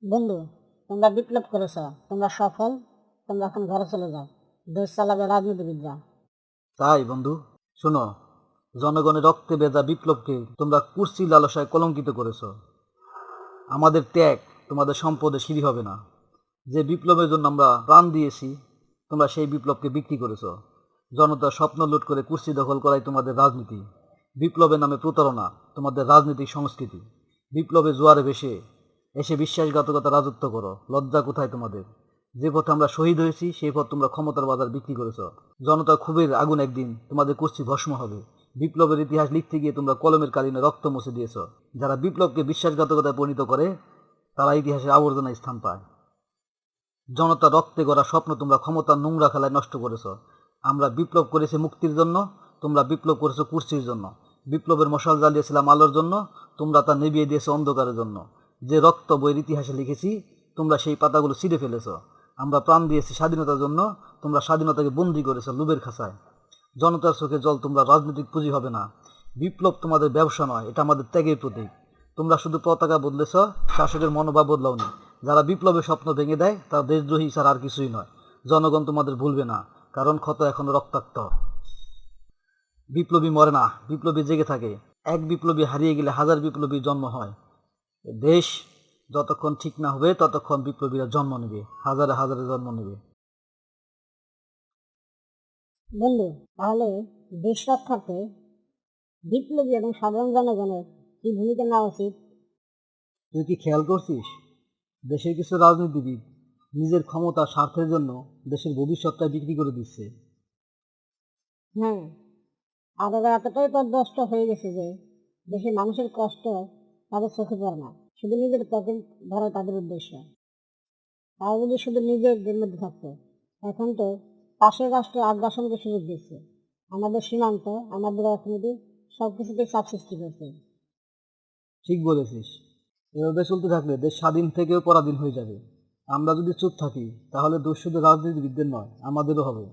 বন্ধু, তোমরা বিপ্লব করেছ, তোমরা সফল। তোমরা এখন ঘরে চলে যাও। দেশ চালাবে রাজনীতিবিদরা। তাই বন্ধু, শোনো, জনগণের রক্তে ভেজা বিপ্লবকে তোমরা কুর্সি লালসায় কলঙ্কিত করেছ। আমাদের ত্যাগ তোমাদের সম্পদে সিঁড়ি হবে না। যে বিপ্লবের জন্য আমরা প্রাণ দিয়েছি, তোমরা সেই বিপ্লবকে বিক্রি করেছ। জনতার স্বপ্ন লুট করে কুর্সি দখল করাই তোমাদের রাজনীতি। বিপ্লবের নামে প্রতারণা তোমাদের রাজনৈতিক সংস্কৃতি। বিপ্লবে জোয়ারে ভেসে এসে বিশ্বাসঘাতকতা রাজত্ব করো। লজ্জা কোথায় তোমাদের? যে পথে আমরা শহীদ হয়েছি সেই পথ তোমরা ক্ষমতার বাজার বিক্রি করেছ। জনতার ক্ষোভের আগুন একদিন তোমাদের কুর্সি ভস্ম হবে। বিপ্লবের ইতিহাস লিখতে গিয়ে তোমরা কলমের কালিনে রক্ত মুছে দিয়েছ। যারা বিপ্লবকে বিশ্বাসঘাতকতায় পরিণত করে তারা ইতিহাসের আবর্জনায় স্থান পায়। জনতার রক্তে গড়া স্বপ্ন তোমরা ক্ষমতার নোংরা খেলায় নষ্ট করেছ। আমরা বিপ্লব করেছি মুক্তির জন্য, তোমরা বিপ্লব করেছো কুর্সির জন্য। বিপ্লবের মশাল জ্বালিয়েছিলাম আলোর জন্য, তোমরা তা নিভিয়ে দিয়েছো অন্ধকারের জন্য। যে রক্ত বইয়ের ইতিহাসে লিখেছি, তোমরা সেই পাতাগুলো ছিঁড়ে ফেলেছ। আমরা প্রাণ দিয়েছি স্বাধীনতার জন্য, তোমরা স্বাধীনতাকে বন্দী করেছ লোভের খাঁচায়। জনতার চোখে জল তোমরা রাজনৈতিক পুঁজি হবে না। বিপ্লব তোমাদের ব্যবসা নয়, এটা আমাদের ত্যাগের প্রতীক। তোমরা শুধু পতাকা বদলেছ, শাসকের মনোভাব বদলাওনি। যারা বিপ্লবের স্বপ্ন ভেঙে দেয় তারা দেশদ্রোহী ছাড়া আর কিছুই নয়। জনগণ তোমাদের ভুলবে না, কারণ ক্ষত এখনো রক্তাক্ত। বিপ্লবী মরে না, বিপ্লবী জেগে থাকে। এক বিপ্লবী হারিয়ে গেলে হাজার বিপ্লবীর জন্ম হয়। দেশ যতক্ষণ ঠিক না হবে ততক্ষণ বিপ্লবীরা জন্ম নেবে, হাজারে হাজারে জন্ম নেবে। বন্ধু, তাহলে দেশ রক্ষার্থে বিপ্লবী এবং সাধারণ জনগণের কি ভূমিকা নেওয়া উচিত? তুই কি খেয়াল করছিস, দেশের কিছু রাজনীতিবিদ নিজের ক্ষমতা স্বার্থের জন্য দেশের ভবিষ্যৎটা বিক্রি করে দিচ্ছে। হ্যাঁ, আর ওরা এতটাই পথভ্রষ্ট হয়ে গেছে যে দেশের মানুষের কষ্ট তাদের চোখে পড়ে না। শুধু নিজের পকেট ভরা তাদের উদ্দেশ্য। তারা যদি শুধু নিজেদের মধ্যে থাকতো। এখন তো পাশের রাষ্ট্র আগ্রাসনকে সুযোগ দিচ্ছে। আমাদের সীমান্ত, আমাদের অর্থনীতি সবকিছুতেই চাপ সৃষ্টি করছে। ঠিক বলেছিস, এভাবে চলতে থাকলে দেশ স্বাধীন থেকেও পরাধীন হয়ে যাবে। আমরা যদি চুপ থাকি তাহলে দোষ শুধু রাজনীতিবিদদের নয়, আমাদেরও হবে।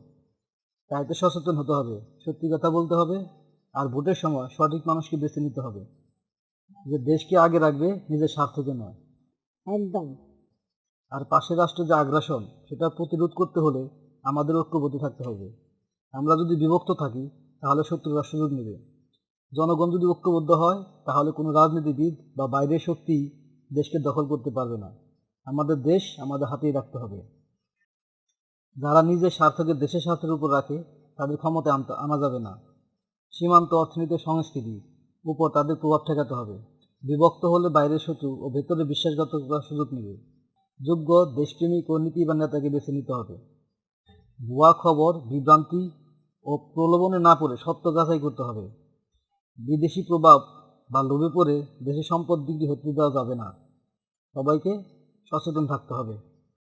তাই তো সচেতন হতে হবে, সত্যি কথা বলতে হবে, আর ভোটের সময় সঠিক মানুষকে বেছে নিতে হবে, যে দেশকে আগে রাখবে, নিজের স্বার্থকে নয়। একদম। আর পাশের রাষ্ট্রের যে আগ্রাসন, সেটা প্রতিরোধ করতে হলে আমাদের ঐক্যবদ্ধ থাকতে হবে। আমরা যদি বিভক্ত থাকি তাহলে শত্রুরা সুযোগ নেবে। জনগণ যদি ঐক্যবদ্ধ হয় তাহলে কোনো রাজনীতিবিদ বা বাইরের শক্তি দেশকে দখল করতে পারবে না। আমাদের দেশ আমাদের হাতেই রাখতে হবে। যারা নিজের স্বার্থকে দেশের স্বার্থের উপর রাখে তাদের ক্ষমতায় আনা যাবে না। সীমান্ত, অর্থনীতি, সংস্কৃতি উপর তাদের প্রভাব ঠেকাতে হবে। বিভক্ত হলে বাইরের শত্রু ও ভেতরে বিশ্বাসঘাতকতার সুযোগ নেবে। যোগ্য, দেশপ্রেমিক ও নীতিবান নেতাকে বেছে নিতে হবে। ভুয়া খবর, বিভ্রান্তি ও প্রলোভনে না পড়ে সত্য যাচাই করতে হবে। বিদেশি প্রভাব বা লোভে পড়ে দেশের সম্পদ বিক্রি হতে দেওয়া যাবে না। সবাইকে সচেতন থাকতে হবে।